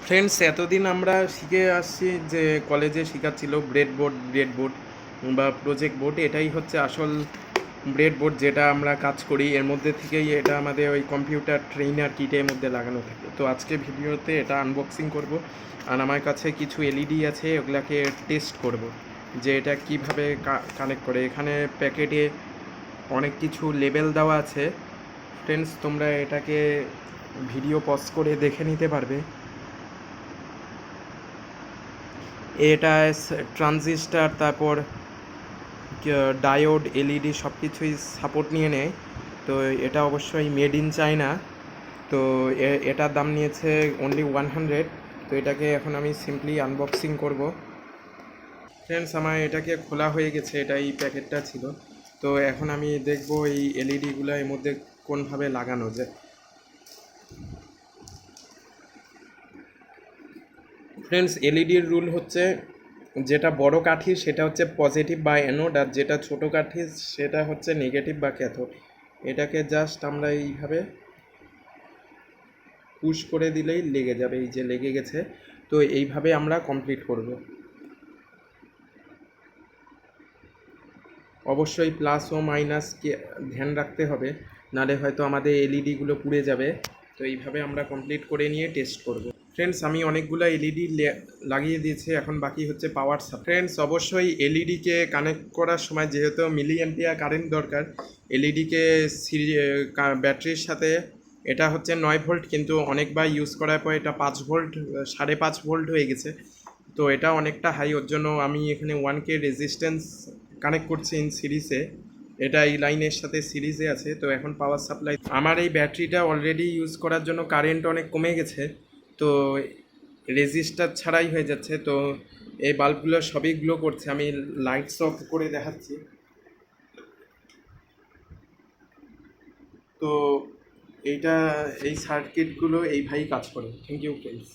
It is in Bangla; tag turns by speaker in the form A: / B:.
A: ফ্রেন্ডস, এতদিন আমরা শিখে আসছি যে কলেজে শেখাচ্ছিল ব্রেডবোর্ড বা প্রজেক্ট বোর্ড। এটাই হচ্ছে আসল ব্রেডবোর্ড, যেটা আমরা কাজ করি। এর মধ্যে থেকেই এটা আমাদের ওই কম্পিউটার ট্রেইনার কিটের মধ্যে লাগানো থাকে। তো আজকে ভিডিওতে এটা আনবক্সিং করব, আর আমার কাছে কিছু এলইডি আছে, ওগুলাকে টেস্ট করব যে এটা কিভাবে কানেক্ট করে। এখানে প্যাকেটে অনেক কিছু লেবেল দেওয়া আছে। ফ্রেন্ডস, তোমরা এটাকে ভিডিও পজ করে দেখে নিতে পারবে। এটা ট্রানজিস্টার, তারপর ডায়োড, এলইডি সব কিছুই সাপোর্ট নিয়ে নেয়। তো এটা অবশ্যই মেড ইন চায়না। তো এটার দাম নিয়েছে অনলি 100। তো এটাকে এখন আমি সিম্পলি আনবক্সিং করব। ফ্রেন্ডস, আমার এটাকে খোলা হয়ে গেছে, এটা এই প্যাকেটটা ছিল। তো এখন আমি দেখব এই এলইডিগুলো এর মধ্যে কোনভাবে লাগানো যায়। ফ্রেন্ডস, এলইডির রুল হচ্ছে, যেটা বড় কাঠি সেটা হচ্ছে পজিটিভ বা অ্যানোড, আর যেটা ছোট কাঠি সেটা হচ্ছে নেগেটিভ বা ক্যাথোড। এটাকে জাস্ট আমরা এইভাবে পুশ করে দিলেই লেগে যাবে। এই যে লেগে গেছে। তো এইভাবে আমরা কমপ্লিট করব। অবশ্যই প্লাস ও মাইনাসকে ধ্যান রাখতে হবে, নাহলে হয়তো আমাদের এলইডিগুলো পুড়ে যাবে। তো এইভাবে আমরা কমপ্লিট করে নিয়ে টেস্ট করব। ফ্রেন্ডস, আমি অনেকগুলো এলইডি লাগিয়ে দিয়েছি, এখন বাকি হচ্ছে পাওয়ার সাপ্লাই। ফ্রেন্ডস, অবশ্যই এলইডিকে কানেক্ট করার সময় যেহেতু মিলি অ্যাম্পিয়ার কারেন্ট দরকার, এলইডিকে ব্যাটারির সাথে, এটা হচ্ছে 9 ভোল্ট, কিন্তু অনেকবার ইউজ করার পর এটা 5 ভোল্ট, 5.5 ভোল্ট হয়ে গেছে। তো এটা অনেকটা হাই, ওর জন্য আমি এখানে 1K রেজিস্ট্যান্স কানেক্ট করছি ইন সিরিজে। এটা এই লাইনের সাথে সিরিজে আছে। তো এখন পাওয়ার সাপ্লাই, আমার এই ব্যাটারিটা অলরেডি ইউজ করার জন্য কারেন্ট অনেক কমে গেছে। তো রেজিস্টার ছাড়াই হয়ে যাচ্ছে। তো এই বাল্বগুলো সবই গ্লো করছে। আমি লাইটস অফ করে দেখাচ্ছি। তো এই সার্কিটগুলো এইভাবেই কাজ করে। Thank you friends.